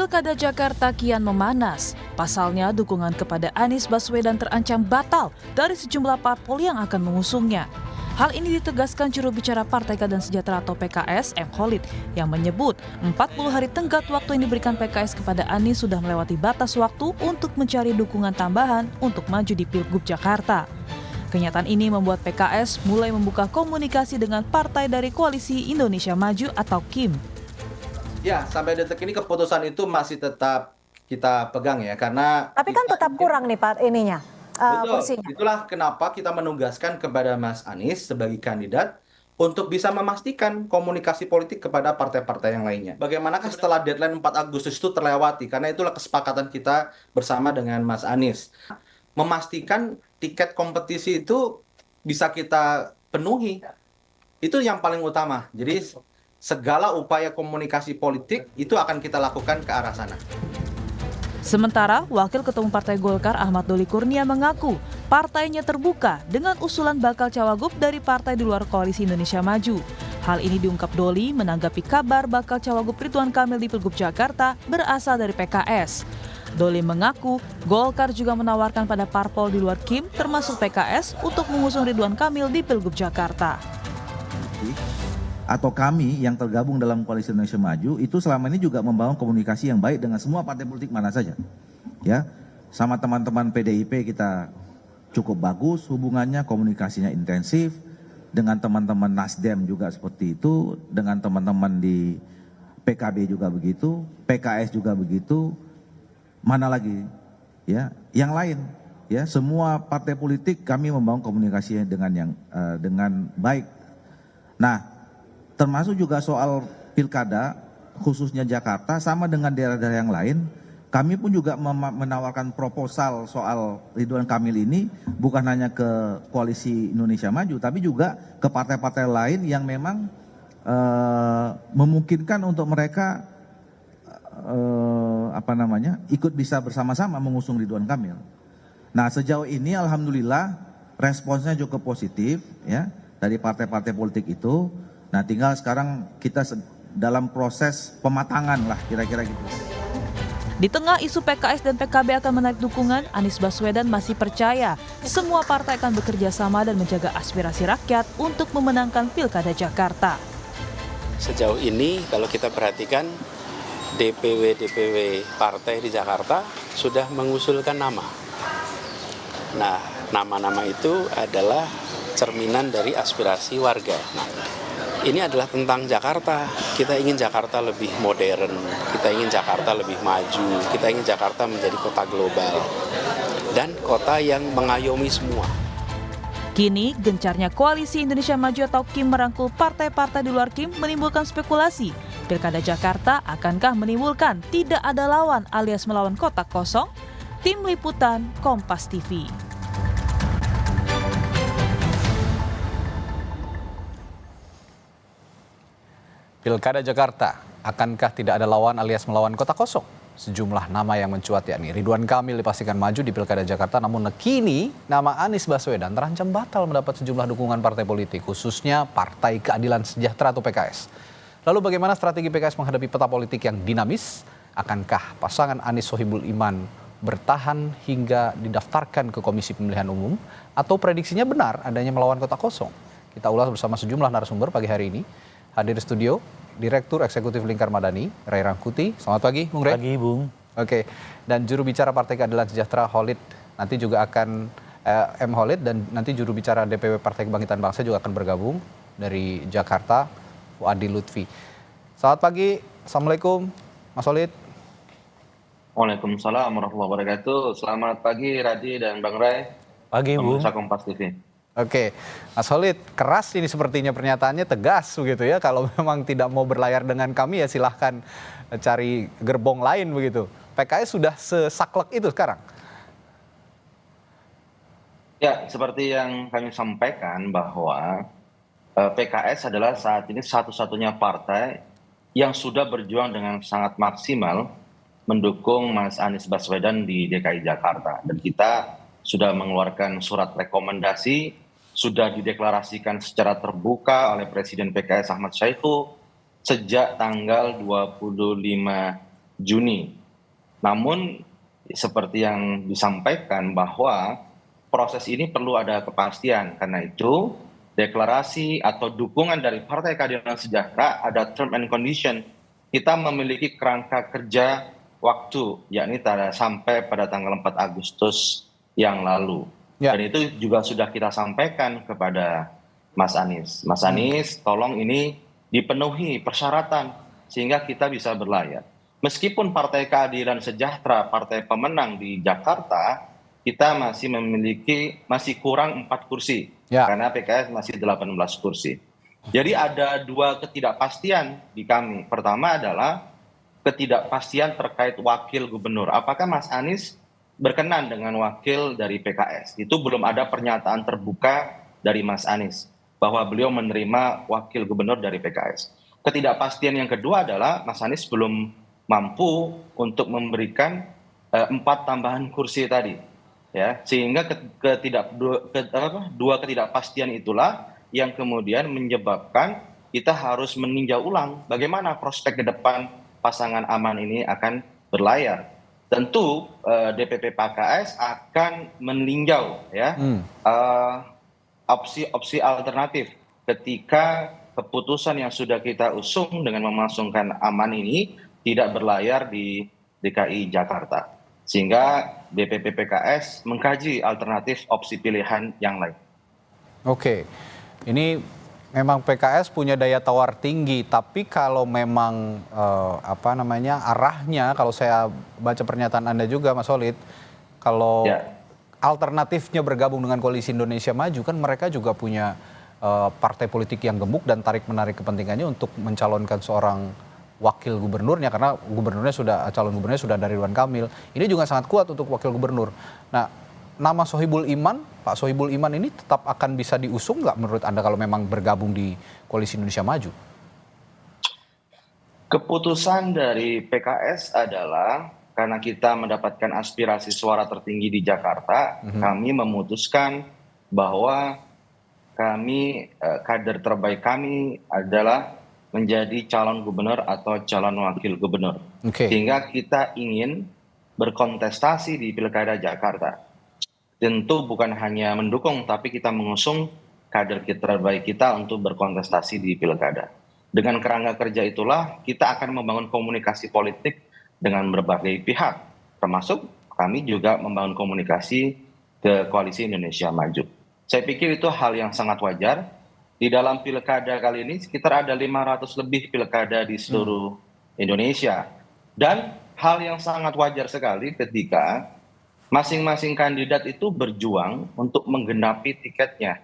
Pilkada Jakarta kian memanas. Pasalnya, dukungan kepada Anies Baswedan terancam batal dari sejumlah parpol yang akan mengusungnya. Hal ini ditegaskan juru bicara Partai Keadilan Sejahtera atau PKS, M. Khalid, yang menyebut 40 hari tenggat waktu yang diberikan PKS kepada Anies sudah melewati batas waktu untuk mencari dukungan tambahan untuk maju di Pilgub Jakarta. Kenyataan ini membuat PKS mulai membuka komunikasi dengan partai dari Koalisi Indonesia Maju atau KIM. Ya, sampai detik ini keputusan itu masih tetap kita pegang ya, karena tapi kan tetap kurang nih Pak ininya. betul, Kursinya. itulah kenapa kita menugaskan kepada Mas Anies sebagai kandidat untuk bisa memastikan komunikasi politik kepada partai-partai yang lainnya. Bagaimanakah setelah deadline 4 Agustus itu terlewati? Karena itulah kesepakatan kita bersama dengan Mas Anies. Memastikan tiket kompetisi itu bisa kita penuhi. Itu yang paling utama. Jadi segala upaya komunikasi politik itu akan kita lakukan ke arah sana. Sementara, Wakil Ketua Umum Partai Golkar Ahmad Doli Kurnia mengaku partainya terbuka dengan usulan bakal cawagup dari partai di luar Koalisi Indonesia Maju. Hal ini diungkap Doli menanggapi kabar bakal cawagup Ridwan Kamil di Pilgub Jakarta berasal dari PKS. Doli mengaku Golkar juga menawarkan pada parpol di luar KIM termasuk PKS untuk mengusung Ridwan Kamil di Pilgub Jakarta. Atau kami yang tergabung dalam Koalisi Indonesia Maju itu selama ini juga membangun komunikasi yang baik dengan semua partai politik mana saja. Ya, sama teman-teman PDIP kita cukup bagus hubungannya, komunikasinya intensif. Dengan teman-teman Nasdem juga seperti itu, dengan teman-teman di PKB juga begitu, PKS juga begitu. Mana lagi? Ya, yang lain. Ya, semua partai politik kami membangun komunikasi dengan baik. Nah, termasuk juga soal pilkada, khususnya Jakarta, sama dengan daerah-daerah yang lain, kami pun juga menawarkan proposal soal Ridwan Kamil ini bukan hanya ke Koalisi Indonesia Maju, tapi juga ke partai-partai lain yang memang memungkinkan untuk mereka ikut bisa bersama-sama mengusung Ridwan Kamil. Nah, sejauh ini alhamdulillah responsnya cukup positif ya dari partai-partai politik itu. Nah, tinggal sekarang kita dalam proses pematangan lah kira-kira gitu. Di tengah isu PKS dan PKB akan menarik dukungan, Anies Baswedan masih percaya semua partai akan bekerja sama dan menjaga aspirasi rakyat untuk memenangkan Pilkada Jakarta. Sejauh ini kalau kita perhatikan DPW partai di Jakarta sudah mengusulkan nama. Nah, nama-nama itu adalah cerminan dari aspirasi warga. Ini adalah tentang Jakarta. Kita ingin Jakarta lebih modern, kita ingin Jakarta lebih maju, kita ingin Jakarta menjadi kota global dan kota yang mengayomi semua. Kini, gencarnya Koalisi Indonesia Maju atau KIM merangkul partai-partai di luar KIM menimbulkan spekulasi. Pilkada Jakarta akankah menimbulkan tidak ada lawan alias melawan kotak kosong? Tim Liputan Kompas TV. Pilkada Jakarta, akankah tidak ada lawan alias melawan kota kosong? Sejumlah nama yang mencuat yakni Ridwan Kamil dipastikan maju di Pilkada Jakarta, namun kini nama Anies Baswedan terancam batal mendapat sejumlah dukungan partai politik, khususnya Partai Keadilan Sejahtera atau PKS. Lalu bagaimana strategi PKS menghadapi peta politik yang dinamis? Akankah pasangan Anies Sohibul Iman bertahan hingga didaftarkan ke Komisi Pemilihan Umum? Atau prediksinya benar adanya melawan kota kosong? Kita ulas bersama sejumlah narasumber pagi hari ini. Hadir di studio, Direktur Eksekutif Lingkar Madani, Ray Rangkuti. Selamat pagi, Bung Ray. Pagi, Bung. Oke, dan juru bicara Partai Keadilan Sejahtera, Khalid, nanti juga akan M. Khalid, dan nanti juru bicara DPW Partai Kebangkitan Bangsa juga akan bergabung dari Jakarta, Fuadi Lutfi. Selamat pagi, Assalamualaikum, Mas Khalid. Waalaikumsalam warahmatullahi wabarakatuh. Selamat pagi, Radi dan Bang Ray. Pagi, Bung. Pemirsa Kompas TV. Oke, Mas Khalid, keras ini sepertinya pernyataannya, tegas begitu ya. Kalau memang tidak mau berlayar dengan kami ya silahkan cari gerbong lain begitu. PKS sudah sesaklek itu sekarang? Ya, seperti yang kami sampaikan bahwa PKS adalah saat ini satu-satunya partai yang sudah berjuang dengan sangat maksimal mendukung Mas Anies Baswedan di DKI Jakarta. Dan kita sudah mengeluarkan surat rekomendasi, sudah dideklarasikan secara terbuka oleh Presiden PKS Ahmad Syahiku sejak tanggal 25 Juni Namun seperti yang disampaikan bahwa proses ini perlu ada kepastian. Karena itu deklarasi atau dukungan dari Partai Keadilan Sejahtera ada term and condition. Kita memiliki kerangka kerja waktu, yakni sampai pada tanggal 4 Agustus yang lalu. Ya. Dan itu juga sudah kita sampaikan kepada Mas Anies. Mas Anies, tolong ini dipenuhi persyaratan sehingga kita bisa berlayar. Meskipun Partai Keadilan Sejahtera, partai pemenang di Jakarta, kita masih kurang 4 kursi. Ya. Karena PKS masih 18 kursi. Jadi ada dua ketidakpastian di kami. Pertama adalah ketidakpastian terkait wakil gubernur. Apakah Mas Anies berkenan dengan wakil dari PKS? Itu belum ada pernyataan terbuka dari Mas Anies bahwa beliau menerima wakil gubernur dari PKS. Ketidakpastian yang kedua adalah Mas Anies belum mampu untuk memberikan 4 tambahan kursi tadi, ya, sehingga dua ketidakpastian itulah yang kemudian menyebabkan kita harus meninjau ulang bagaimana prospek ke depan pasangan aman ini akan berlayar. Tentu DPP PKS akan meninjau, ya, opsi-opsi alternatif ketika keputusan yang sudah kita usung dengan memasukkan aman ini tidak berlayar di DKI Jakarta. Sehingga DPP PKS mengkaji alternatif opsi pilihan yang lain. Oke, ini memang PKS punya daya tawar tinggi, tapi kalau memang arahnya, kalau saya baca pernyataan Anda juga Mas Solid, kalau alternatifnya bergabung dengan Koalisi Indonesia Maju, kan mereka juga punya partai politik yang gemuk dan tarik-menarik kepentingannya untuk mencalonkan seorang wakil gubernurnya, karena calon gubernurnya sudah dari Ridwan Kamil. Ini juga sangat kuat untuk wakil gubernur. Nah, nama Pak Sohibul Iman ini tetap akan bisa diusung nggak menurut Anda kalau memang bergabung di Koalisi Indonesia Maju? Keputusan dari PKS adalah karena kita mendapatkan aspirasi suara tertinggi di Jakarta, kami memutuskan bahwa kader terbaik kami adalah menjadi calon gubernur atau calon wakil gubernur. Sehingga kita ingin berkontestasi di Pilkada Jakarta. Tentu bukan hanya mendukung, tapi kita mengusung kader terbaik kita untuk berkontestasi di Pilkada. Dengan kerangka kerja itulah kita akan membangun komunikasi politik dengan berbagai pihak, termasuk kami juga membangun komunikasi ke Koalisi Indonesia Maju. Saya pikir itu hal yang sangat wajar. Di dalam pilkada kali ini sekitar ada 500 lebih pilkada di seluruh Indonesia. Dan hal yang sangat wajar sekali ketika masing-masing kandidat itu berjuang untuk menggenapi tiketnya.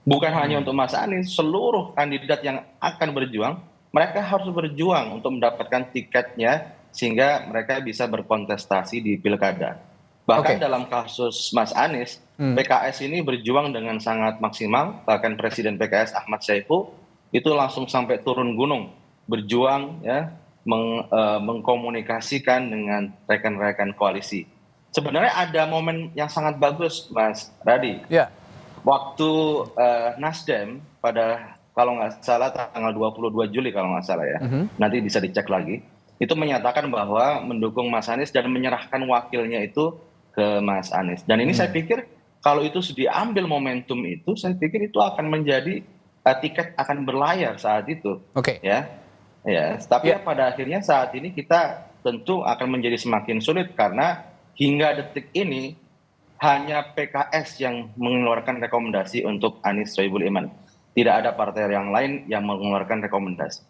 Bukan hanya untuk Mas Anies, seluruh kandidat yang akan berjuang, mereka harus berjuang untuk mendapatkan tiketnya sehingga mereka bisa berkontestasi di pilkada. Bahkan dalam kasus Mas Anies, PKS ini berjuang dengan sangat maksimal, bahkan Presiden PKS Ahmad Saiku itu langsung sampai turun gunung, berjuang, ya, mengkomunikasikan dengan rekan-rekan koalisi. Sebenarnya ada momen yang sangat bagus, Mas Radi. Ya. Waktu Nasdem pada, kalau nggak salah, tanggal 22 Juli kalau nggak salah ya, nanti bisa dicek lagi, itu menyatakan bahwa mendukung Mas Anies dan menyerahkan wakilnya itu ke Mas Anies. Dan ini saya pikir kalau itu sudah diambil momentum itu, saya pikir itu akan menjadi tiket akan berlayar saat itu. Ya. Tapi pada akhirnya saat ini kita tentu akan menjadi semakin sulit karena hingga detik ini hanya PKS yang mengeluarkan rekomendasi untuk Anies Sohibul Iman. Tidak ada partai yang lain yang mengeluarkan rekomendasi.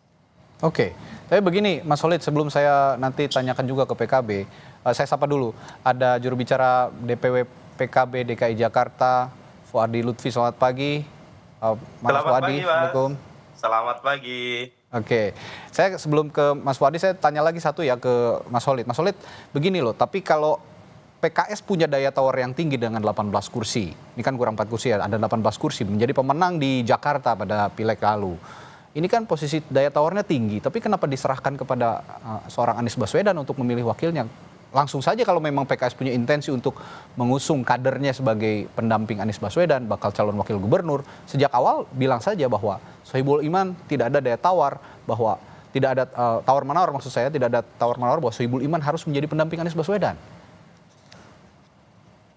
Tapi begini Mas Solid, sebelum saya nanti tanyakan juga ke PKB, saya sapa dulu. Ada juru bicara DPW PKB DKI Jakarta, Fuadi Lutfi. Selamat pagi. Mas Fuadi, Assalamualaikum. Selamat pagi. Saya sebelum ke Mas Fuadi, saya tanya lagi satu ya ke Mas Solid. Mas Solid, begini loh, tapi kalau PKS punya daya tawar yang tinggi dengan 18 kursi, ini kan kurang 4 kursi ya, ada 18 kursi, menjadi pemenang di Jakarta pada Pileg lalu. Ini kan posisi daya tawarnya tinggi, tapi kenapa diserahkan kepada seorang Anies Baswedan untuk memilih wakilnya? Langsung saja kalau memang PKS punya intensi untuk mengusung kadernya sebagai pendamping Anies Baswedan, bakal calon wakil gubernur, sejak awal bilang saja bahwa Sohibul Iman tidak ada daya tawar, bahwa tidak ada tawar-menawar, maksud saya tidak ada tawar-menawar bahwa Sohibul Iman harus menjadi pendamping Anies Baswedan?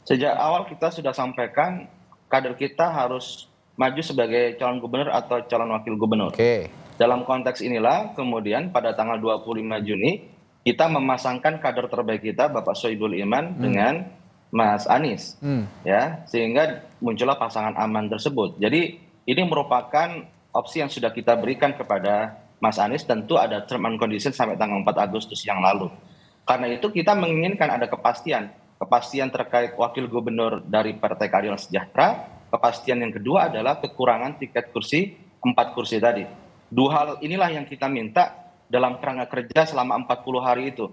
Sejak awal kita sudah sampaikan kader kita harus maju sebagai calon gubernur atau calon wakil gubernur. Oke. Dalam konteks inilah kemudian pada tanggal 25 Juni kita memasangkan kader terbaik kita Bapak Sohibul Iman dengan Mas Anies, ya, sehingga muncullah pasangan aman tersebut. Jadi ini merupakan opsi yang sudah kita berikan kepada Mas Anies, tentu ada term and condition sampai tanggal 4 Agustus yang lalu. Karena itu kita menginginkan ada kepastian terkait wakil gubernur dari Partai Keadilan Sejahtera. Kepastian yang kedua adalah kekurangan tiket kursi 4 kursi tadi. Dua hal inilah yang kita minta dalam kerangka kerja selama 40 hari itu.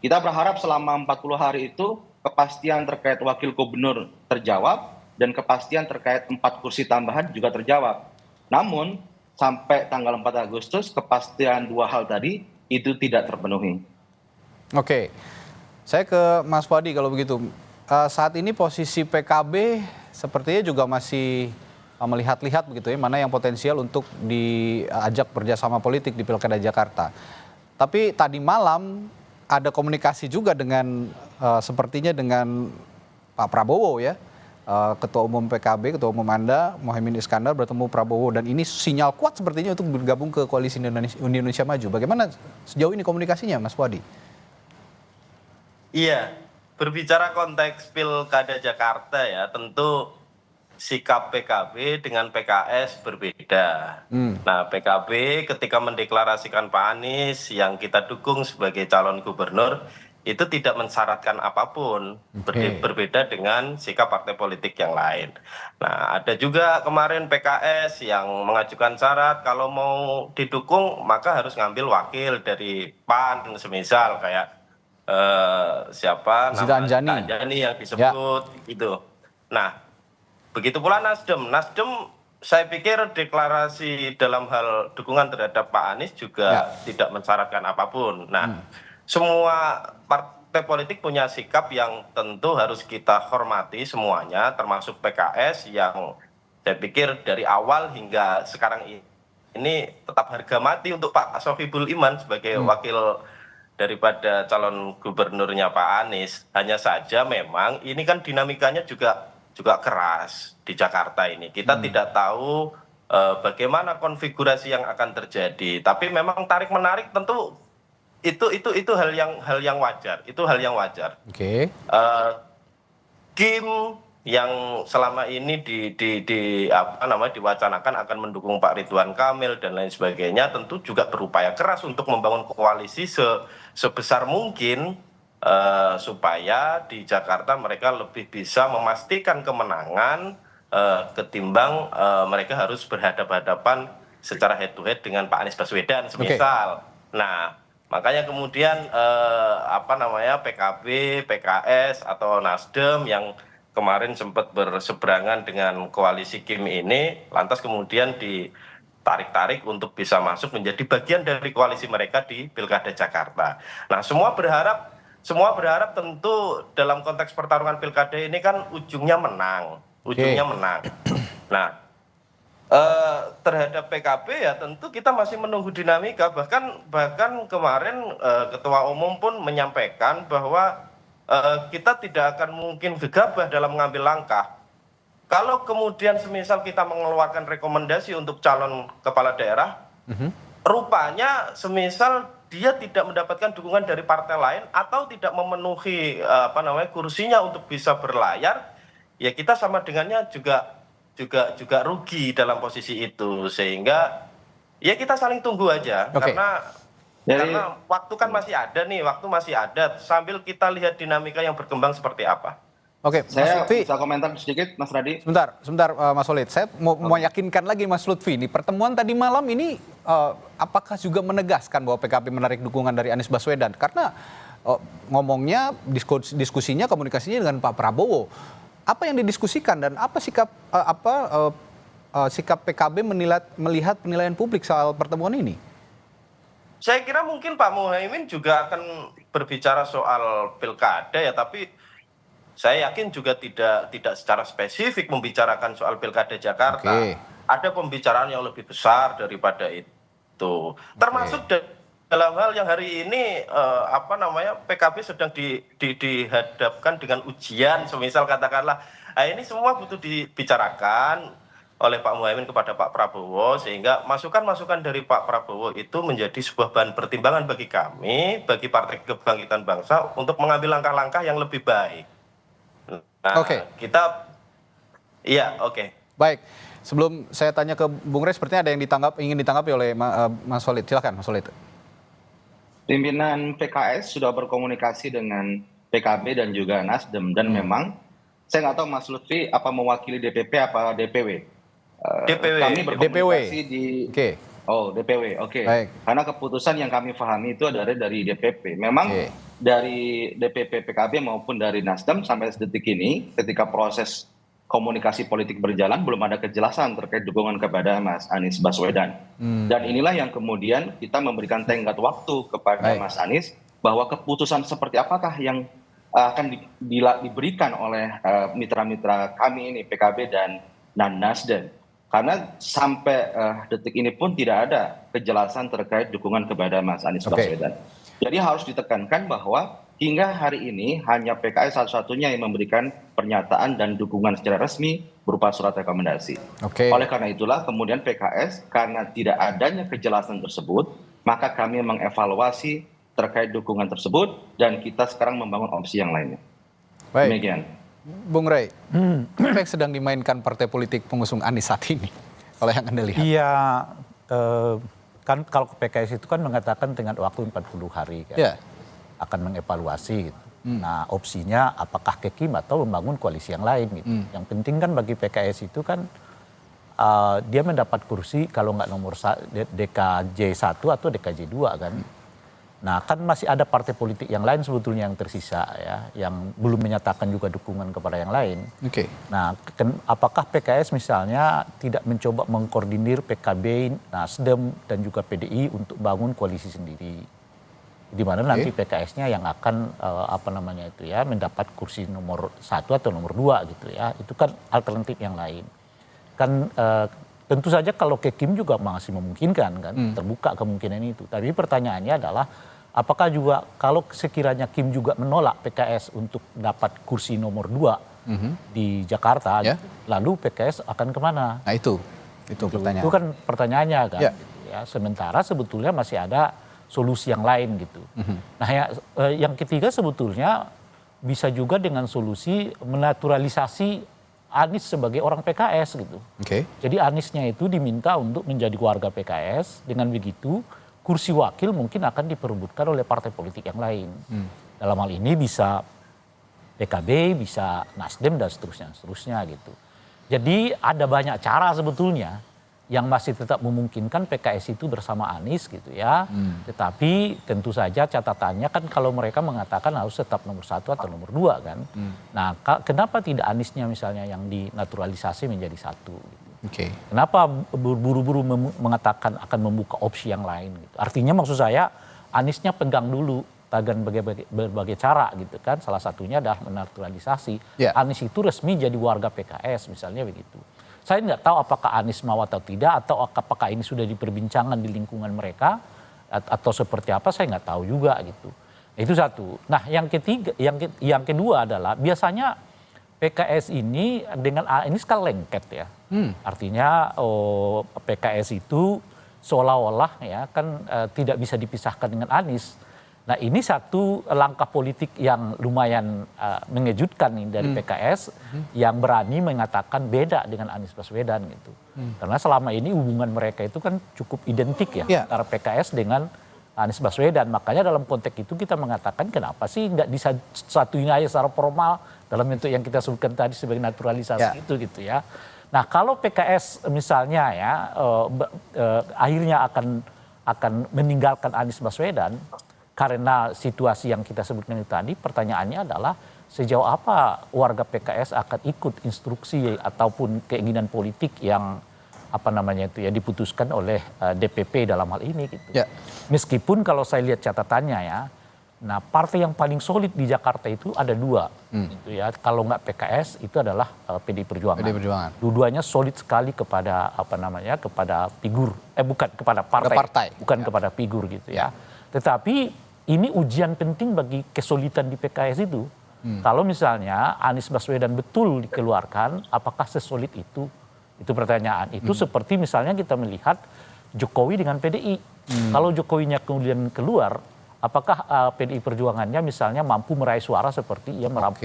Kita berharap selama 40 hari itu kepastian terkait wakil gubernur terjawab dan kepastian terkait 4 kursi tambahan juga terjawab. Namun sampai tanggal 4 Agustus kepastian dua hal tadi itu tidak terpenuhi. Oke. Saya ke Mas Fadi kalau begitu. Saat ini posisi PKB sepertinya juga masih melihat-lihat begitu ya, mana yang potensial untuk diajak kerjasama politik di Pilkada Jakarta. Tapi tadi malam ada komunikasi juga dengan sepertinya dengan Pak Prabowo ya. Ketua Umum PKB, Ketua Umum Anda, Mohaimin Iskandar bertemu Prabowo dan ini sinyal kuat sepertinya untuk bergabung ke Koalisi Indonesia Maju. Bagaimana sejauh ini komunikasinya, Mas Fadi? Iya, berbicara konteks Pilkada Jakarta ya, tentu sikap PKB dengan PKS berbeda. Nah, PKB ketika mendeklarasikan Pak Anies yang kita dukung sebagai calon gubernur, itu tidak mensyaratkan apapun, berbeda dengan sikap partai politik yang lain. Nah, ada juga kemarin PKS yang mengajukan syarat kalau mau didukung maka harus ngambil wakil dari PAN, semisal kayak siapa Zida nama Anjani yang disebut gitu. Nah, begitu pula Nasdem. Nasdem saya pikir deklarasi dalam hal dukungan terhadap Pak Anies juga tidak mensyaratkan apapun. Nah, semua partai politik punya sikap yang tentu harus kita hormati semuanya, termasuk PKS yang saya pikir dari awal hingga sekarang ini tetap harga mati untuk Pak Sohibul Iman sebagai wakil daripada calon gubernurnya Pak Anies. Hanya saja memang ini kan dinamikanya juga keras di Jakarta ini. Kita tidak tahu bagaimana konfigurasi yang akan terjadi. Tapi memang tarik menarik tentu itu hal yang wajar. Itu hal yang wajar. Oke. Kim yang selama ini diwacanakan akan mendukung Pak Ridwan Kamil dan lain sebagainya tentu juga berupaya keras untuk membangun koalisi sebesar mungkin supaya di Jakarta mereka lebih bisa memastikan kemenangan ketimbang mereka harus berhadapan-hadapan secara head to head dengan Pak Anies Baswedan semisal. Nah, makanya kemudian PKB, PKS atau Nasdem yang kemarin sempat berseberangan dengan koalisi Kim ini, lantas kemudian ditarik-tarik untuk bisa masuk menjadi bagian dari koalisi mereka di Pilkada Jakarta. Nah, semua berharap tentu dalam konteks pertarungan Pilkada ini kan ujungnya menang. Nah, terhadap PKB ya tentu kita masih menunggu dinamika. Bahkan kemarin Ketua Umum pun menyampaikan bahwa kita tidak akan mungkin gegabah dalam mengambil langkah. Kalau kemudian semisal kita mengeluarkan rekomendasi untuk calon kepala daerah, rupanya semisal dia tidak mendapatkan dukungan dari partai lain atau tidak memenuhi kursinya untuk bisa berlayar, ya kita sama dengannya juga rugi dalam posisi itu. Sehingga ya kita saling tunggu aja. Karena waktu kan masih ada, sambil kita lihat dinamika yang berkembang seperti apa. Oke, Saya Mas Lutfi. bisa komentar sedikit, Mas Radi. Sebentar Mas Solid. Saya mau meyakinkan lagi Mas Lutfi. Ini pertemuan tadi malam ini apakah juga menegaskan bahwa PKB menarik dukungan dari Anies Baswedan? Karena ngomongnya, diskusinya, komunikasinya dengan Pak Prabowo. Apa yang didiskusikan dan apa sikap PKB melihat penilaian publik soal pertemuan ini? Saya kira mungkin Pak Mohaimin juga akan berbicara soal pilkada ya, tapi saya yakin juga tidak secara spesifik membicarakan soal Pilkada Jakarta. Ada pembicaraan yang lebih besar daripada itu. itu. Termasuk dalam hal yang hari ini PKB sedang dihadapkan dengan ujian, semisal katakanlah, ini semua butuh dibicarakan oleh Pak Muhaimin kepada Pak Prabowo, sehingga masukan-masukan dari Pak Prabowo itu menjadi sebuah bahan pertimbangan bagi kami, bagi Partai Kebangkitan Bangsa untuk mengambil langkah-langkah yang lebih baik. Nah, Baik, sebelum saya tanya ke Bung Rey, sepertinya ada yang ingin ditanggapi oleh Mas Solid. Silakan, Mas Solid. Pimpinan PKS sudah berkomunikasi dengan PKB dan juga Nasdem, dan memang saya nggak tahu Mas Lutfi apa mewakili DPP apa DPW. Kami berkomunikasi di DPW, oke. Karena keputusan yang kami pahami itu adalah dari DPP. Memang dari DPP PKB maupun dari Nasdem sampai detik ini, ketika proses komunikasi politik berjalan, belum ada kejelasan terkait dukungan kepada Mas Anies Baswedan. Dan inilah yang kemudian kita memberikan tenggat waktu kepada Mas Anies bahwa keputusan seperti apakah yang akan diberikan oleh mitra-mitra kami ini PKB dan Nasdem. Karena sampai detik ini pun tidak ada kejelasan terkait dukungan kepada Mas Anies Baswedan. Jadi harus ditekankan bahwa hingga hari ini hanya PKS satu-satunya yang memberikan pernyataan dan dukungan secara resmi berupa surat rekomendasi. Oleh karena itulah kemudian PKS karena tidak adanya kejelasan tersebut, maka kami mengevaluasi terkait dukungan tersebut dan kita sekarang membangun opsi yang lainnya. Demikian. Bung Rey, apa yang sedang dimainkan partai politik pengusung Anies saat ini? Kalau yang Anda lihat. Iya, kan kalau PKS itu kan mengatakan dengan waktu 40 hari kan, akan mengevaluasi gitu. Nah opsinya apakah ke Kim atau membangun koalisi yang lain gitu. Yang penting kan bagi PKS itu kan dia mendapat kursi kalau nggak nomor DKJ 1 atau DKJ 2 kan. Nah kan masih ada partai politik yang lain sebetulnya yang tersisa ya, yang belum menyatakan juga dukungan kepada yang lain. Nah apakah PKS misalnya tidak mencoba mengkoordinir PKB, Nasdem dan juga PDI untuk bangun koalisi sendiri, di mana nanti PKS-nya yang akan mendapat kursi nomor 1 atau nomor 2 gitu ya. Itu kan alternatif yang lain. Kan tentu saja kalau ke Kim juga masih memungkinkan kan, terbuka kemungkinan itu. Tapi pertanyaannya adalah apakah juga kalau sekiranya Kim juga menolak PKS untuk dapat kursi nomor 2 di Jakarta, lalu PKS akan kemana? Nah itu pertanyaan. Itu kan pertanyaannya kan. Ya, sementara sebetulnya masih ada solusi yang lain gitu. Nah yang ketiga sebetulnya bisa juga dengan solusi menaturalisasi Anies sebagai orang PKS gitu. Jadi Aniesnya itu diminta untuk menjadi warga PKS, dengan begitu kursi wakil mungkin akan diperebutkan oleh partai politik yang lain. Dalam hal ini bisa PKB, bisa Nasdem dan seterusnya gitu. Jadi ada banyak cara sebetulnya yang masih tetap memungkinkan PKS itu bersama Anies gitu ya. Tetapi tentu saja catatannya kan kalau mereka mengatakan harus tetap nomor 1 atau nomor 2 kan. Nah kenapa tidak Aniesnya misalnya yang dinaturalisasi menjadi 1 gitu. Kenapa buru-buru mengatakan akan membuka opsi yang lain gitu. Artinya maksud saya Aniesnya pegang dulu dengan berbagai cara gitu kan. Salah satunya adalah menaturalisasi. Anies itu resmi jadi warga PKS misalnya begitu. Saya nggak tahu apakah Anies mau atau tidak, atau apakah ini sudah diperbincangkan di lingkungan mereka atau seperti apa, saya nggak tahu juga gitu. Itu satu. Nah yang ketiga, yang kedua adalah biasanya PKS ini dengan Anies kan lengket ya. Artinya PKS itu seolah-olah ya kan tidak bisa dipisahkan dengan Anies. Nah ini satu langkah politik yang lumayan mengejutkan nih dari PKS yang berani mengatakan beda dengan Anies Baswedan gitu. Karena selama ini hubungan mereka itu kan cukup identik ya antara PKS dengan Anies Baswedan. Makanya dalam konteks itu kita mengatakan kenapa sih nggak disatuin aja secara formal dalam bentuk yang kita sebutkan tadi sebagai naturalisasi itu gitu ya. Nah kalau PKS misalnya ya akhirnya akan meninggalkan Anies Baswedan karena situasi yang kita sebutkan itu tadi, pertanyaannya adalah sejauh apa warga PKS akan ikut instruksi ataupun keinginan politik yang diputuskan oleh DPP dalam hal ini gitu. Meskipun kalau saya lihat catatannya ya, Nah, partai yang paling solid di Jakarta itu ada dua, gitu ya. Kalau nggak PKS itu adalah PDI Perjuangan. PDI Perjuangan. Dua-duanya solid sekali kepada kepada figur, bukan kepada partai, bukan kepada figur gitu ya. Tetapi ini ujian penting bagi kesolidan di PKS itu. Kalau misalnya Anies Baswedan betul dikeluarkan, apakah sesolid itu? Itu pertanyaan. Itu seperti misalnya kita melihat Jokowi dengan PDI. Kalau Jokowinya kemudian keluar, apakah PDI Perjuangannya misalnya mampu meraih suara seperti ia merampok?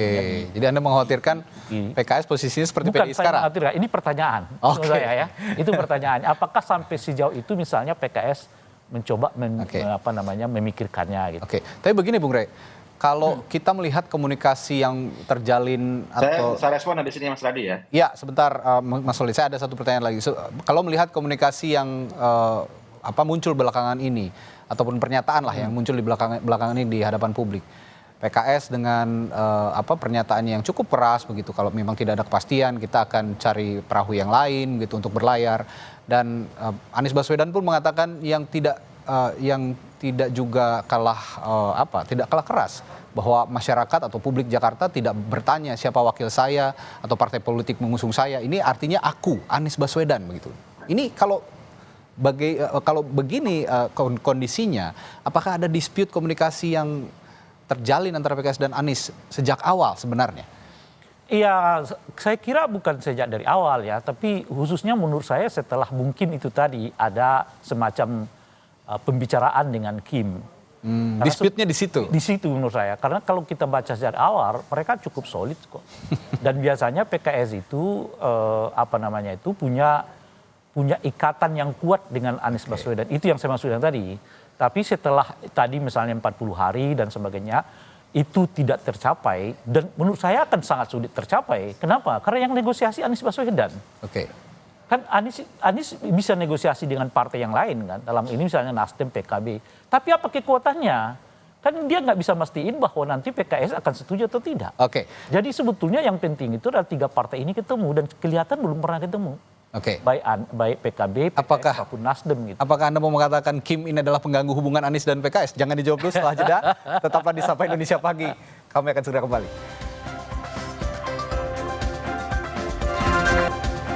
Jadi Anda mengkhawatirkan PKS posisinya seperti PDI sekarang? Bukan, ini pertanyaan. Menurut saya ya. Itu pertanyaan. Apakah sampai sejauh itu misalnya PKS mencoba memikirkannya gitu. Tapi begini Bung Rey, kalau kita melihat komunikasi yang terjalin atau Saya respon di sini Mas Radi ya. Ya, sebentar Mas Solid, saya ada satu pertanyaan lagi. Kalau melihat komunikasi yang muncul belakangan ini ataupun pernyataan lah yang muncul di belakangan ini di hadapan publik. PKS dengan pernyataan yang cukup keras begitu, kalau memang tidak ada kepastian kita akan cari perahu yang lain gitu untuk berlayar, dan Anies Baswedan pun mengatakan yang tidak juga tidak kalah keras bahwa masyarakat atau publik Jakarta tidak bertanya siapa wakil saya atau partai politik mengusung saya, ini artinya aku Anies Baswedan begitu. Ini kalau begini kondisinya, apakah ada dispute komunikasi yang terjalin antara PKS dan Anies sejak awal sebenarnya? Iya, saya kira bukan sejak dari awal ya, tapi khususnya menurut saya setelah mungkin itu tadi ada semacam pembicaraan dengan Kim. Dispute-nya di situ? Di situ menurut saya, karena kalau kita baca sejak awal, mereka cukup solid kok. Dan biasanya PKS itu punya ikatan yang kuat dengan Anies Baswedan. Itu yang saya maksudkan tadi. Tapi setelah tadi misalnya 40 hari dan sebagainya, itu tidak tercapai. Dan menurut saya akan sangat sulit tercapai. Kenapa? Karena yang negosiasi Anies Baswedan. Kan Anies bisa negosiasi dengan partai yang lain kan. Dalam ini misalnya Nasdem, PKB. Tapi apa kekuatannya? Kan dia nggak bisa mastiin bahwa nanti PKS akan setuju atau tidak. Jadi sebetulnya yang penting itu adalah 3 partai ini ketemu. Dan kelihatan belum pernah ketemu. Baik PKB, PKS maupun Nasdem gitu. Apakah Anda mau mengatakan Kim ini adalah pengganggu hubungan Anies dan PKS? Jangan dijawab dulu, setelah jeda. Tetaplah di Sapa Indonesia Pagi. Kami akan segera kembali.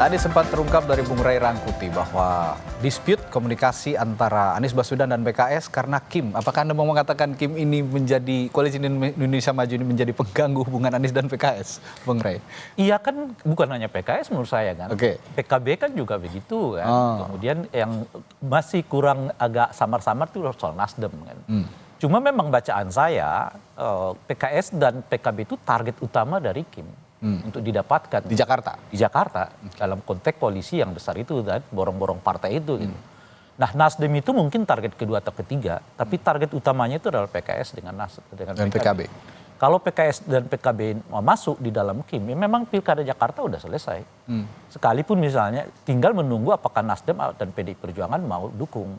Tadi sempat terungkap dari Bung Ray Rangkuti bahwa dispute komunikasi antara Anies Baswedan dan PKS karena Kim. Apakah Anda mau mengatakan Kim ini menjadi koalisi Indonesia Maju ini menjadi pengganggu hubungan Anies dan PKS, Bung Ray? Iya kan, bukan hanya PKS menurut saya kan. PKB kan juga begitu kan. Kemudian yang masih kurang agak samar-samar itu soal Nasdem kan. Cuma memang bacaan saya PKS dan PKB itu target utama dari Kim. Untuk didapatkan di Jakarta dalam konteks koalisi yang besar itu dan borong-borong partai itu gitu. Nah, Nasdem itu mungkin target kedua atau ketiga, tapi target utamanya itu adalah PKS dengan PKB. Kalau PKS dan PKB masuk di dalam Kim, ya memang Pilkada Jakarta udah selesai. Sekalipun misalnya tinggal menunggu apakah Nasdem dan PDI Perjuangan mau dukung,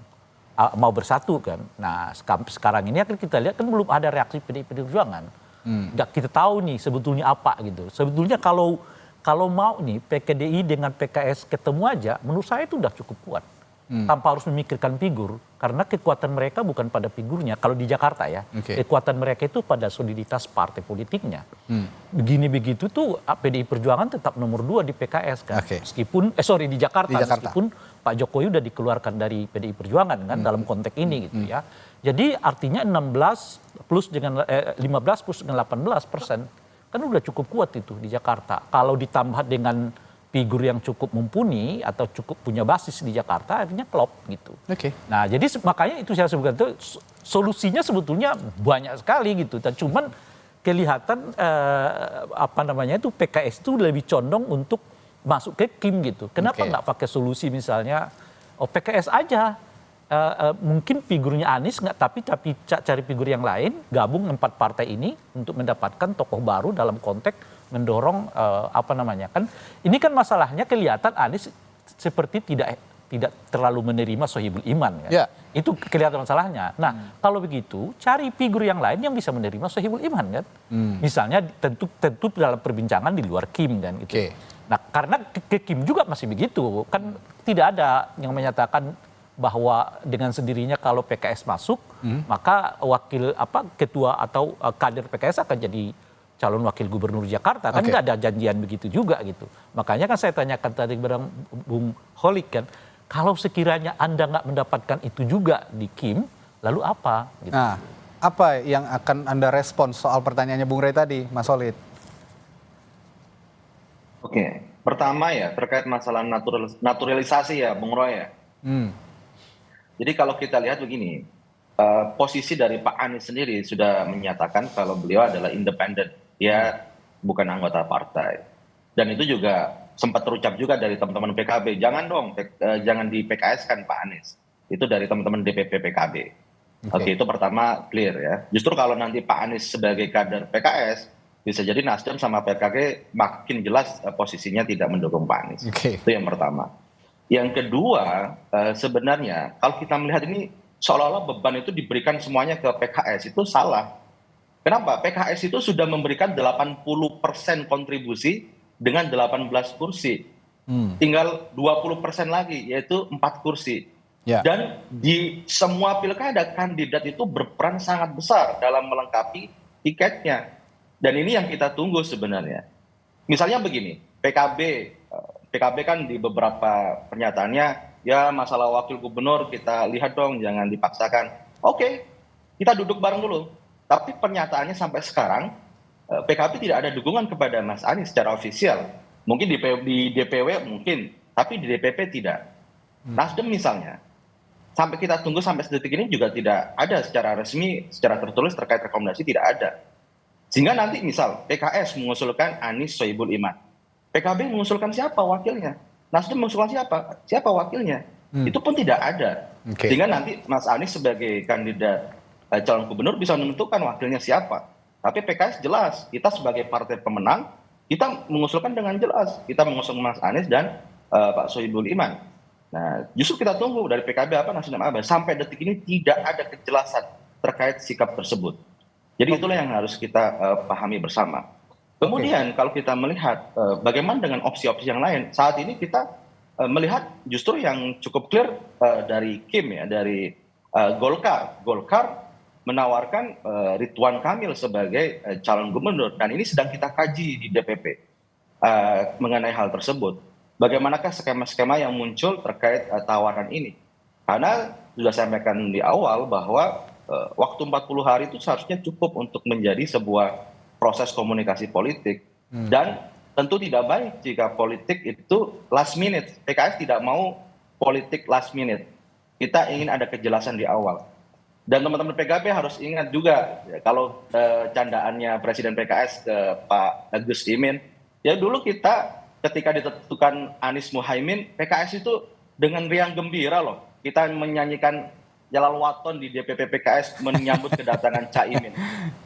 mau bersatu kan. Nah, sekarang ini akan kita lihat kan belum ada reaksi PDI Perjuangan. Nggak kita tahu nih sebetulnya apa gitu. Sebetulnya kalau mau nih PKDI dengan PKS ketemu aja, menurut saya itu udah cukup kuat. Tanpa harus memikirkan figur, karena kekuatan mereka bukan pada figurnya. Kalau di Jakarta ya, kekuatan mereka itu pada soliditas partai politiknya. Begini begitu tuh PDI Perjuangan tetap nomor 2 di PKS kan. Meskipun di Jakarta. Meskipun Pak Jokowi udah dikeluarkan dari PDI Perjuangan kan dalam konteks ini gitu ya. Jadi artinya 15 plus dengan 18% kan udah cukup kuat itu di Jakarta. Kalau ditambah dengan figur yang cukup mumpuni atau cukup punya basis di Jakarta, artinya klop gitu. Nah, jadi makanya itu saya sebutkan itu solusinya sebetulnya banyak sekali gitu. Dan cuman kelihatan itu PKS itu lebih condong untuk masuk ke Kim gitu. Kenapa nggak pakai solusi misalnya PKS aja? Mungkin figurnya Anies nggak, tapi cari figur yang lain, gabung 4 partai ini untuk mendapatkan tokoh baru dalam konteks mendorong kan ini kan masalahnya kelihatan Anies seperti tidak terlalu menerima Sohibul Iman kan. Itu kelihatan masalahnya. Nah, kalau begitu cari figur yang lain yang bisa menerima Sohibul Iman kan. Misalnya tentu dalam perbincangan di luar Kim kan gitu. Nah, karena ke Kim juga masih begitu kan, tidak ada yang menyatakan bahwa dengan sendirinya kalau PKS masuk, maka ketua atau kader PKS akan jadi calon wakil gubernur Jakarta. Kan nggak ada janjian begitu juga gitu. Makanya kan saya tanyakan tadi kepada Bung Holik kan, kalau sekiranya Anda nggak mendapatkan itu juga di Kim, lalu apa? Gitu. Nah, apa yang akan Anda respons soal pertanyaannya Bung Rey tadi, Mas Holid? Oke, pertama ya terkait masalah naturalisasi ya, Bung Roy ya. Jadi kalau kita lihat begini, posisi dari Pak Anies sendiri sudah menyatakan kalau beliau adalah independen, dia bukan anggota partai. Dan itu juga sempat terucap juga dari teman-teman PKB, jangan dong, jangan di PKS kan Pak Anies. Itu dari teman-teman DPP PKB. Oke, itu pertama clear ya. Justru kalau nanti Pak Anies sebagai kader PKS, bisa jadi Nasdem sama PKB makin jelas posisinya tidak mendukung Pak Anies. Itu yang pertama. Yang kedua, sebenarnya kalau kita melihat ini seolah-olah beban itu diberikan semuanya ke PKS, itu salah. Kenapa? PKS itu sudah memberikan 80% kontribusi dengan 18 kursi. Tinggal 20% lagi, yaitu 4 kursi. Dan di semua pilkada, kandidat itu berperan sangat besar dalam melengkapi tiketnya. Dan ini yang kita tunggu sebenarnya. Misalnya begini, PKB kan di beberapa pernyataannya, ya masalah wakil gubernur kita lihat dong, jangan dipaksakan. Oke, kita duduk bareng dulu. Tapi pernyataannya sampai sekarang, PKB tidak ada dukungan kepada Mas Anies secara ofisial. Mungkin di DPW mungkin, tapi di DPP tidak. Nasdem misalnya, sampai kita tunggu sampai detik ini juga tidak ada secara resmi, secara tertulis terkait rekomendasi tidak ada. Sehingga nanti misal PKS mengusulkan Anies Sohibul Iman. PKB mengusulkan siapa wakilnya? Nasdem mengusulkan siapa wakilnya? Itu pun tidak ada. Sehingga nanti Mas Anies sebagai kandidat calon gubernur bisa menentukan wakilnya siapa. Tapi PKS jelas, kita sebagai partai pemenang, kita mengusulkan dengan jelas. Kita mengusung Mas Anies dan Pak Sohibul Iman. Nah, justru kita tunggu dari PKB apa, Nasdem apa. Sampai detik ini tidak ada kejelasan terkait sikap tersebut. Jadi itulah yang harus kita pahami bersama. Kemudian kalau kita melihat bagaimana dengan opsi-opsi yang lain, saat ini kita melihat justru yang cukup clear dari Kim ya, dari Golkar. Golkar menawarkan Ridwan Kamil sebagai calon gubernur, dan ini sedang kita kaji di DPP mengenai hal tersebut. Bagaimanakah skema-skema yang muncul terkait tawaran ini? Karena sudah saya sampaikan di awal bahwa waktu 40 hari itu seharusnya cukup untuk menjadi sebuah proses komunikasi politik, dan tentu tidak baik jika politik itu last minute. PKS tidak mau politik last minute. Kita ingin ada kejelasan di awal. Dan teman-teman PKB harus ingat juga, ya, kalau candaannya Presiden PKS ke Pak Gus Imin, ya dulu kita ketika ditentukan Anies Muhaimin, PKS itu dengan riang gembira loh. Kita menyanyikan Jalal Waton di DPP PKS menyambut kedatangan Caimin.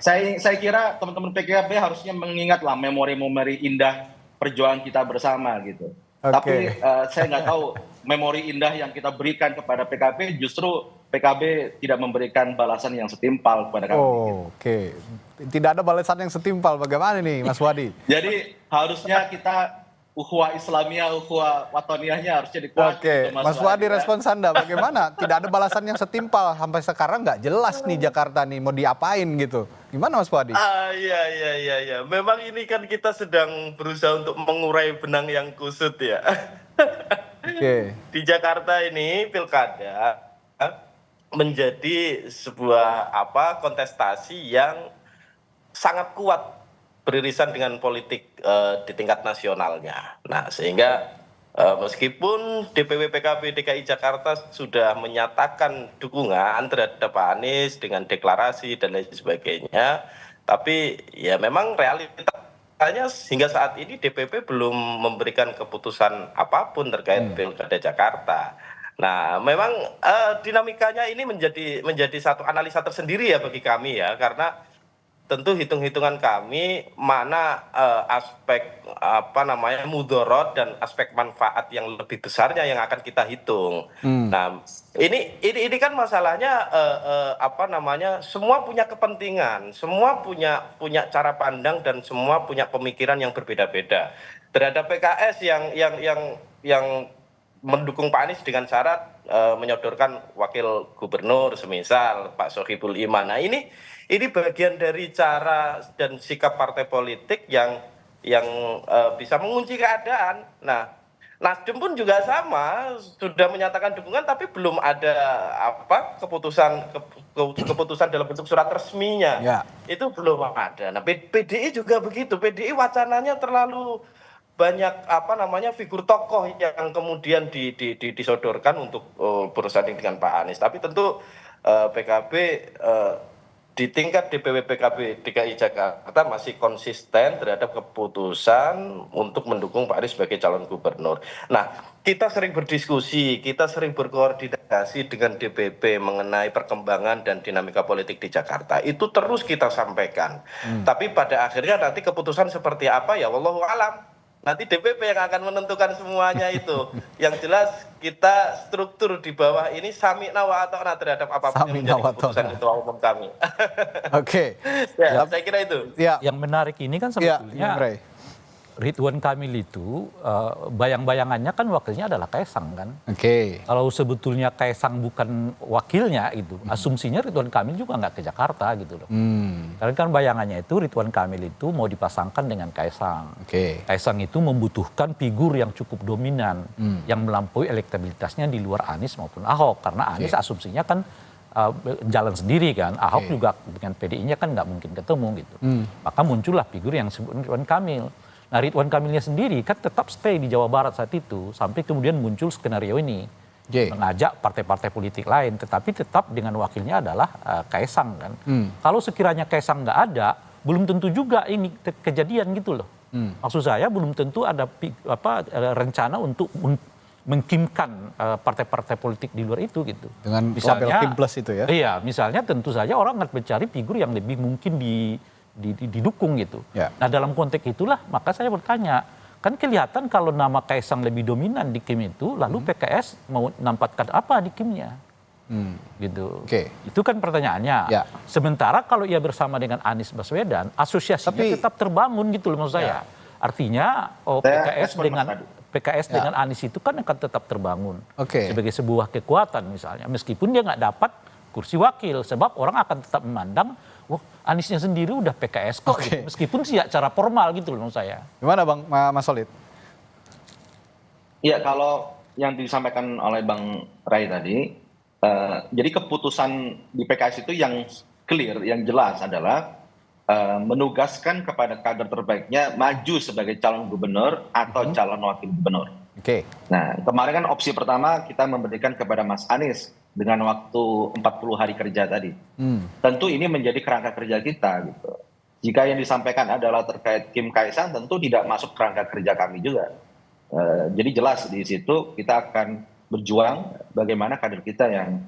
Saya kira teman-teman PKB harusnya mengingatlah memori-memori indah perjuangan kita bersama gitu. Tapi saya nggak tahu memori indah yang kita berikan kepada PKB, justru PKB tidak memberikan balasan yang setimpal kepada kami. Tidak ada balasan yang setimpal, bagaimana nih Mas Wadi? Jadi harusnya kita ukhuwah Islamiyah, ukhuwah Watoniyahnya harusnya dikuatkan. Mas Wadi, respons Anda bagaimana? Tidak ada balasan yang setimpal, sampai sekarang nggak jelas nih Jakarta nih mau diapain gitu. Gimana Mas Wadi? Iya. Memang ini kan kita sedang berusaha untuk mengurai benang yang kusut ya. Di Jakarta ini pilkada menjadi sebuah kontestasi yang sangat kuat beririsan dengan politik di tingkat nasionalnya. Nah, sehingga meskipun DPW PKB DKI Jakarta sudah menyatakan dukungan terhadap Pak Anies dengan deklarasi dan lain sebagainya, tapi ya memang realitanya hingga saat ini DPP belum memberikan keputusan apapun terkait Pilkada Jakarta. Nah, memang dinamikanya ini menjadi satu analisa tersendiri ya bagi kami ya, karena tentu hitung-hitungan kami mana aspek mudorot dan aspek manfaat yang lebih besarnya yang akan kita hitung. Nah, ini kan masalahnya semua punya kepentingan, semua punya cara pandang dan semua punya pemikiran yang berbeda-beda. Terhadap PKS yang mendukung Pak Anies dengan syarat menyodorkan wakil gubernur semisal Pak Sohibul Iman. Nah ini bagian dari cara dan sikap partai politik yang bisa mengunci keadaan. Nah, Nasdem pun juga sama, sudah menyatakan dukungan tapi belum ada keputusan dalam bentuk surat resminya. Ya. Itu belum ada. Nah, PDI juga begitu. PDI wacananya terlalu banyak figur tokoh yang kemudian disodorkan untuk bersanding dengan Pak Anies. Tapi tentu PKB di tingkat DPW PKB DKI Jakarta masih konsisten terhadap keputusan untuk mendukung Pak Anies sebagai calon gubernur. Nah, kita sering berdiskusi, kita sering berkoordinasi dengan DPP mengenai perkembangan dan dinamika politik di Jakarta. Itu terus kita sampaikan. Tapi pada akhirnya nanti keputusan seperti apa ya wallahu alam. Nanti DPP yang akan menentukan semuanya itu. Yang jelas kita struktur di bawah ini sami'na wa ata'na terhadap apapun yang menjadi keputusan ketua umum kami. Oke. Ya, saya kira itu. Ya. Yang menarik ini kan sebetulnya Ridwan Kamil itu bayang-bayangannya kan wakilnya adalah Kaisang kan. Oke. Kalau sebetulnya Kaisang bukan wakilnya itu, asumsinya Ridwan Kamil juga nggak ke Jakarta gitu loh. Karena kan bayangannya itu Ridwan Kamil itu mau dipasangkan dengan Kaisang. Oke. Kaisang itu membutuhkan figur yang cukup dominan, yang melampaui elektabilitasnya di luar Anies maupun Ahok. Karena Anies asumsinya kan jalan sendiri kan, Ahok juga dengan PDI-nya kan nggak mungkin ketemu gitu. Maka muncullah figur yang disebut Ridwan Kamil. Nah, Ridwan Kamilnya sendiri kan tetap stay di Jawa Barat saat itu sampai kemudian muncul skenario ini mengajak partai-partai politik lain, tetapi tetap dengan wakilnya adalah Kaisang kan. Kalau sekiranya Kaisang nggak ada, belum tentu juga ini kejadian gitu loh. Maksud saya belum tentu ada rencana untuk mengkimkan partai-partai politik di luar itu gitu. Dengan misalnya Kim Plus itu ya? Iya, misalnya tentu saja orang akan mencari figur yang lebih mungkin didukung gitu. Ya. Nah dalam konteks itulah maka saya bertanya, kan kelihatan kalau nama Kaisang lebih dominan di Kim itu, lalu PKS mau nampatkan apa di Kimnya? Gitu. Itu kan pertanyaannya. Ya. Sementara kalau ia bersama dengan Anies Baswedan, asosiasinya tetap terbangun gitu loh maksud saya. Artinya PKS dengan Anies itu kan akan tetap terbangun sebagai sebuah kekuatan misalnya. Meskipun dia nggak dapat kursi wakil, sebab orang akan tetap memandang wah, Aniesnya sendiri udah PKS kok, gitu. Meskipun sih secara formal gitu loh menurut saya. Gimana Bang Mas Solid? Iya, kalau yang disampaikan oleh Bang Ray tadi, jadi keputusan di PKS itu yang clear, yang jelas adalah menugaskan kepada kader terbaiknya maju sebagai calon gubernur atau calon wakil gubernur. Nah, kemarin kan opsi pertama kita memberikan kepada Mas Anies dengan waktu 40 hari kerja tadi. Tentu ini menjadi kerangka kerja kita gitu. Jika yang disampaikan adalah terkait Kim Kaisang, tentu tidak masuk kerangka kerja kami juga. Jadi jelas di situ kita akan berjuang bagaimana kader kita yang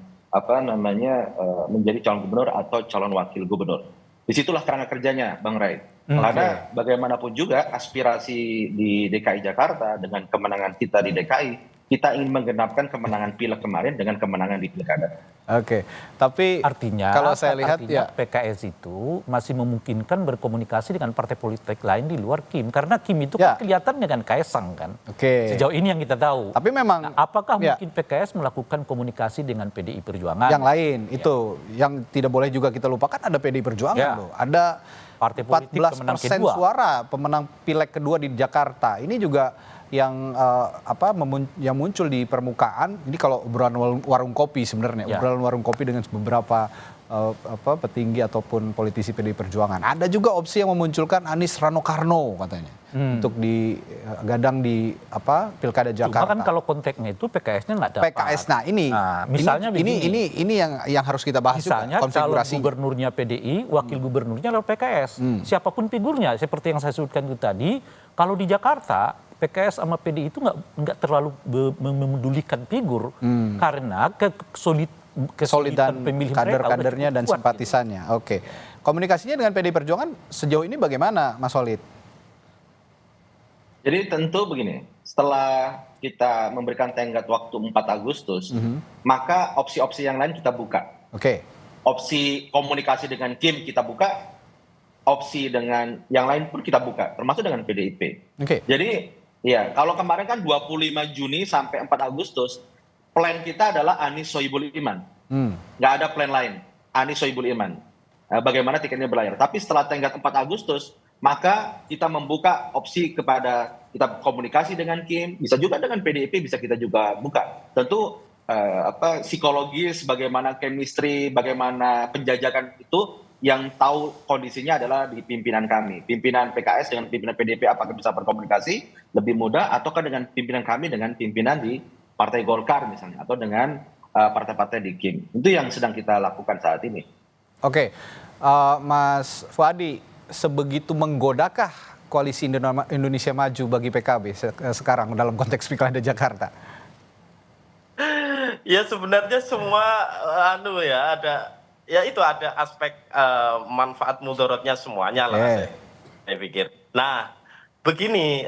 menjadi calon gubernur atau calon wakil gubernur. Disitulah kerangka kerjanya, Bang Ray. Karena bagaimanapun juga aspirasi di DKI Jakarta dengan kemenangan kita di DKI, kita ingin menggenapkan kemenangan pileg kemarin dengan kemenangan di pilkada. Tapi artinya kalau saya lihat PKS itu masih memungkinkan berkomunikasi dengan partai politik lain di luar Kim, karena Kim itu kan kelihatan dengan Kaisang kan. Sejauh ini yang kita tahu. Tapi memang apakah mungkin PKS melakukan komunikasi dengan PDI Perjuangan? Yang lain itu yang tidak boleh juga kita lupakan, ada PDI Perjuangan loh. Ada partai politik 14% suara pemenang pileg kedua di Jakarta. Ini juga yang yang muncul di permukaan. Ini kalau obrolan warung kopi sebenarnya, obrolan warung kopi dengan beberapa petinggi ataupun politisi PDI Perjuangan. Ada juga opsi yang memunculkan Anies Rano Karno katanya untuk digadang di Pilkada Jakarta. Cuma kan kalau konteksnya itu PKS-nya nggak dapat. PKS, nah ini misalnya ini yang harus kita bahas misalnya juga, konfigurasi. Calon gubernurnya PDI, wakil gubernurnya adalah PKS. Siapapun figurnya, seperti yang saya sebutkan itu tadi, kalau di Jakarta PKS sama PDI itu nggak terlalu memedulikan figur karena kesolidan pemilih kader-kadernya dan simpatisannya. Gitu. Komunikasinya dengan PDI Perjuangan sejauh ini bagaimana, Mas Solid? Jadi tentu begini, setelah kita memberikan tenggat waktu 4 Agustus, maka opsi-opsi yang lain kita buka. Opsi komunikasi dengan Kim kita buka, opsi dengan yang lain pun kita buka, termasuk dengan PDIP. Jadi ya, kalau kemarin kan 25 Juni sampai 4 Agustus, plan kita adalah Anies Sohibul Iman. Nggak ada plan lain. Anies Sohibul Iman. Bagaimana tiketnya berlayar. Tapi setelah tenggat 4 Agustus, maka kita membuka opsi kepada, kita komunikasi dengan Kim, bisa juga dengan PDIP, bisa kita juga buka. Tentu psikologis, bagaimana chemistry, bagaimana penjajakan itu yang tahu kondisinya adalah di pimpinan kami. Pimpinan PKS dengan pimpinan PDIP apakah bisa berkomunikasi lebih mudah, ataukah dengan pimpinan kami dengan pimpinan di Partai Golkar misalnya, atau dengan partai-partai di Kim. Itu yang sedang kita lakukan saat ini. Oke, Mas Fuadi, sebegitu menggodakah koalisi Indonesia Maju bagi PKB sekarang dalam konteks Pilkada Jakarta? Ya sebenarnya semua ada aspek manfaat mudorotnya semuanya lah, saya pikir. Nah, begini,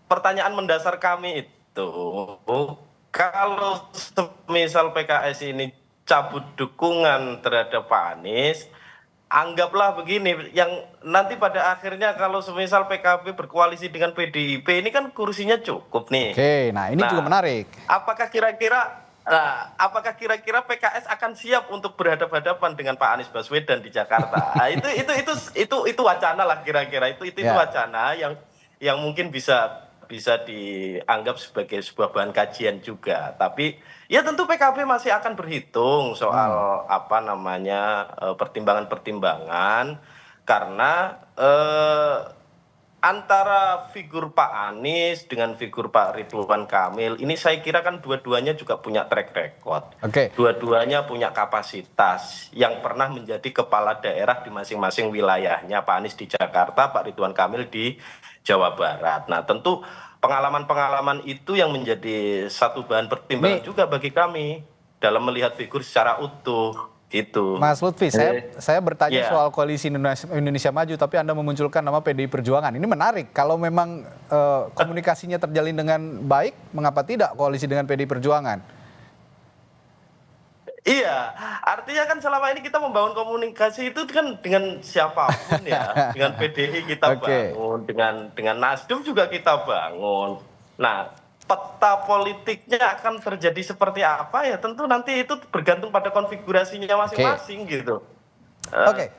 pertanyaan mendasar kami itu, kalau misal PKS ini cabut dukungan terhadap Pak Anies, anggaplah begini, yang nanti pada akhirnya kalau semisal PKB berkoalisi dengan PDIP, ini kan kursinya cukup nih. Oke, nah ini juga menarik. Apakah kira-kira PKS akan siap untuk berhadapan-hadapan dengan Pak Anies Baswedan di Jakarta? Itu wacana lah kira-kira. Itu wacana yang mungkin bisa dianggap sebagai sebuah bahan kajian juga. Tapi ya tentu PKB masih akan berhitung soal pertimbangan-pertimbangan, karena antara figur Pak Anies dengan figur Pak Ridwan Kamil ini saya kira kan dua-duanya juga punya track record. Dua-duanya punya kapasitas yang pernah menjadi kepala daerah di masing-masing wilayahnya. Pak Anies di Jakarta, Pak Ridwan Kamil di Jawa Barat. Nah, tentu pengalaman-pengalaman itu yang menjadi satu bahan pertimbangan juga bagi kami dalam melihat figur secara utuh gitu. Mas Lutfi, saya bertanya soal koalisi Indonesia Maju, tapi Anda memunculkan nama PDI Perjuangan. Ini menarik. Kalau memang komunikasinya terjalin dengan baik, mengapa tidak koalisi dengan PDI Perjuangan? Iya, artinya kan selama ini kita membangun komunikasi itu kan dengan siapapun ya, dengan PDI kita bangun, dengan Nasdem juga kita bangun. Nah, peta politiknya akan terjadi seperti apa ya tentu nanti itu bergantung pada konfigurasinya masing-masing gitu.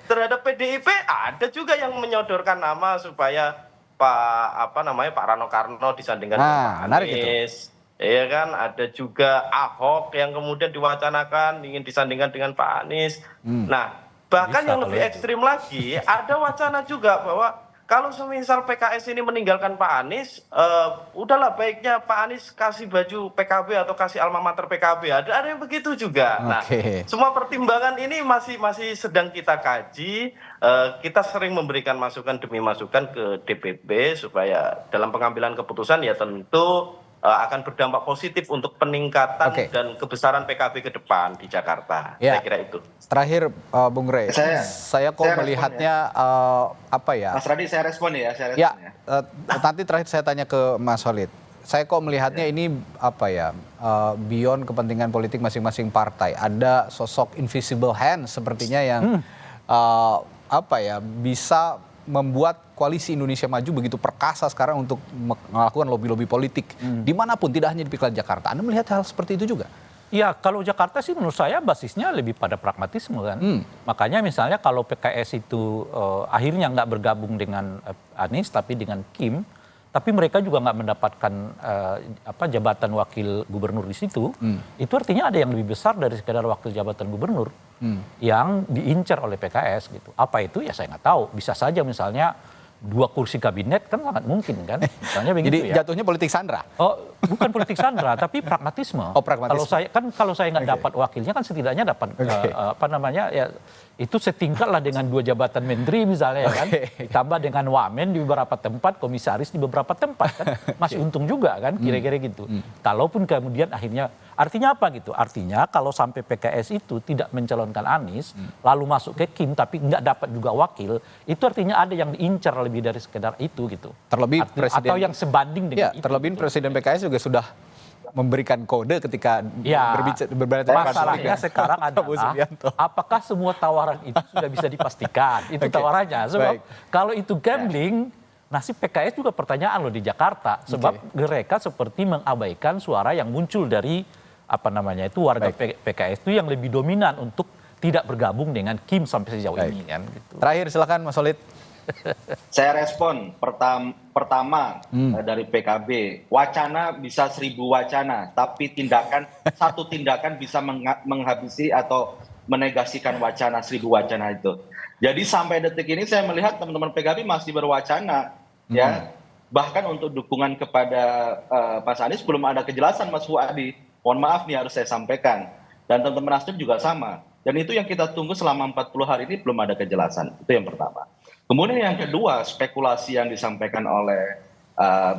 Terhadap PDIP ada juga yang menyodorkan nama supaya Pak Rano Karno disandingkan dengan Pak Anies. Iya kan, ada juga Ahok yang kemudian diwacanakan ingin disandingkan dengan Pak Anies. Nah, bahkan yang lebih ekstrim lagi, ada wacana juga bahwa kalau semisal PKS ini meninggalkan Pak Anies, udahlah baiknya Pak Anies kasih baju PKB atau kasih alma mater PKB. Ada yang begitu juga. Nah, semua pertimbangan ini masih sedang kita kaji. Kita sering memberikan masukan demi masukan ke DPP supaya dalam pengambilan keputusan ya tentu akan berdampak positif untuk peningkatan dan kebesaran PKB ke depan di Jakarta. Saya kira itu. Terakhir, Bung Rey, saya kok melihatnya Mas Radi, saya respon ya. Nanti terakhir saya tanya ke Mas Holid. Saya kok melihatnya ini beyond kepentingan politik masing-masing partai. Ada sosok invisible hand sepertinya yang bisa membuat koalisi Indonesia Maju begitu perkasa sekarang untuk melakukan lobby-lobby politik dimanapun, tidak hanya di Pilkada Jakarta. Anda melihat hal seperti itu juga? Ya, kalau Jakarta sih menurut saya basisnya lebih pada pragmatisme kan. Makanya misalnya kalau PKS itu akhirnya nggak bergabung dengan Anies tapi dengan Kim, tapi mereka juga nggak mendapatkan jabatan wakil gubernur di situ, itu artinya ada yang lebih besar dari sekedar wakil jabatan gubernur yang diincar oleh PKS gitu. Apa itu ya saya nggak tahu. Bisa saja misalnya 2 kursi kabinet kan sangat mungkin kan. Misalnya begitu. Jadi jatuhnya politik sandra? Oh, bukan politik sandra tapi pragmatisme. Kalau saya nggak dapat wakilnya kan setidaknya dapat itu setingkat lah dengan 2 jabatan menteri misalnya kan, ditambah dengan wamen di beberapa tempat, komisaris di beberapa tempat kan, masih untung juga kan, kira-kira gitu. Kalaupun kemudian akhirnya, artinya apa gitu? Artinya kalau sampai PKS itu tidak mencalonkan Anies, lalu masuk ke Kim tapi nggak dapat juga wakil, itu artinya ada yang diincar lebih dari sekedar itu gitu. Terlebih atau yang sebanding dengan itu. Terlebih Presiden PKS juga sudah memberikan kode ketika berbicara. Masalahnya sekarang adalah apakah semua tawaran itu sudah bisa dipastikan? Itu tawarannya. Sebab kalau itu gambling, nasib PKS juga pertanyaan loh di Jakarta, sebab mereka seperti mengabaikan suara yang muncul dari warga PKS itu yang lebih dominan untuk tidak bergabung dengan Kim sampai sejauh ini kan. Gitu. Terakhir silakan Mas Solid. Saya respon pertama dari PKB, wacana bisa 1000 wacana, tapi satu tindakan bisa menghabisi atau menegasikan wacana 1000 wacana itu. Jadi sampai detik ini saya melihat teman-teman PKB masih berwacana, ya. Bahkan untuk dukungan kepada Mas Anies belum ada kejelasan, Mas Fuadi. Mohon maaf nih harus saya sampaikan. Dan teman-teman Nasdem juga sama. Dan itu yang kita tunggu selama 40 hari ini belum ada kejelasan. Itu yang pertama. Kemudian yang kedua, spekulasi yang disampaikan oleh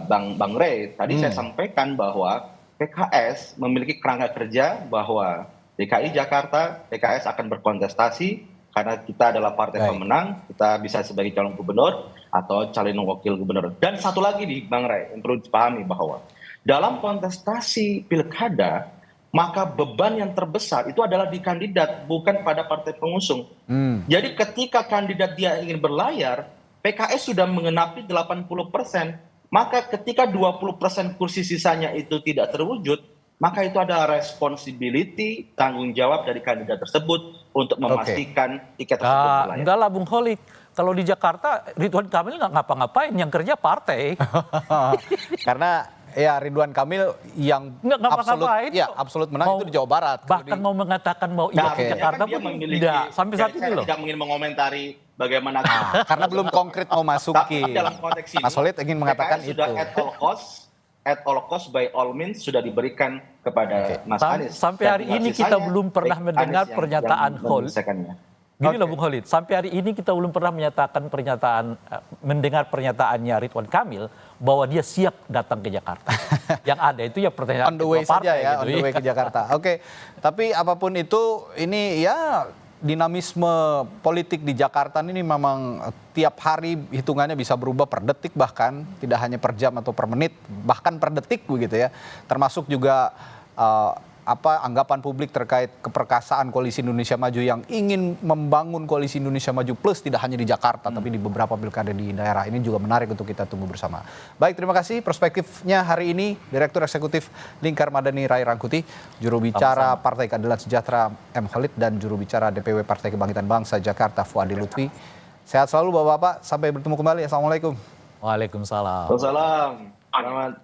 Bang Rey. Tadi saya sampaikan bahwa PKS memiliki kerangka kerja bahwa DKI Jakarta, PKS akan berkontestasi karena kita adalah partai pemenang, kita bisa sebagai calon gubernur atau calon wakil gubernur. Dan satu lagi nih Bang Rey, yang perlu dipahami bahwa dalam kontestasi pilkada, maka beban yang terbesar itu adalah di kandidat, bukan pada partai pengusung. Jadi ketika kandidat dia ingin berlayar, PKS sudah mengenapi 80%, maka ketika 20% kursi sisanya itu tidak terwujud, maka itu adalah responsibility, tanggung jawab dari kandidat tersebut untuk memastikan tiket tersebut berlayar. Enggak lah Bung Khalid, kalau di Jakarta Ridwan Kamil nggak ngapa-ngapain, yang kerja partai. Karena ya Ridwan Kamil yang absolut menang itu di Jawa Barat. Bahkan mau mengatakan mau ke Jakarta pun tidak. Sampai saat ini loh. Tidak ingin mengomentari bagaimana. Karena belum konkret mau masuki. Tapi dalam konteks ini, Mas Solid ingin mengatakan PKS itu. Sudah at all cost by all means sudah diberikan kepada Mas Anies. Sampai hari ini kita belum pernah mendengar pernyataan Khalid. Gini loh Bung Khalid, sampai hari ini kita belum pernah mendengar pernyataannya Ridwan Kamil bahwa dia siap datang ke Jakarta. Yang ada itu ya pertanyaan on the way saja ya, on the way ke Jakarta. Oke, tapi apapun itu, ini ya dinamisme politik di Jakarta ini memang tiap hari hitungannya bisa berubah per detik, bahkan tidak hanya per jam atau per menit, bahkan per detik begitu ya. Termasuk juga anggapan publik terkait keperkasaan Koalisi Indonesia Maju yang ingin membangun Koalisi Indonesia Maju Plus tidak hanya di Jakarta tapi di beberapa pilkada di daerah. Ini juga menarik untuk kita tunggu bersama. Baik, terima kasih perspektifnya hari ini Direktur Eksekutif Lingkar Madani Ray Rangkuti, juru bicara Partai Keadilan Sejahtera M. Khalid, dan juru bicara DPW Partai Kebangkitan Bangsa Jakarta Fuadi Lutfi. Sehat selalu Bapak-bapak, sampai bertemu kembali. Assalamualaikum. Waalaikumsalam. Waalaikumsalam. Selamat.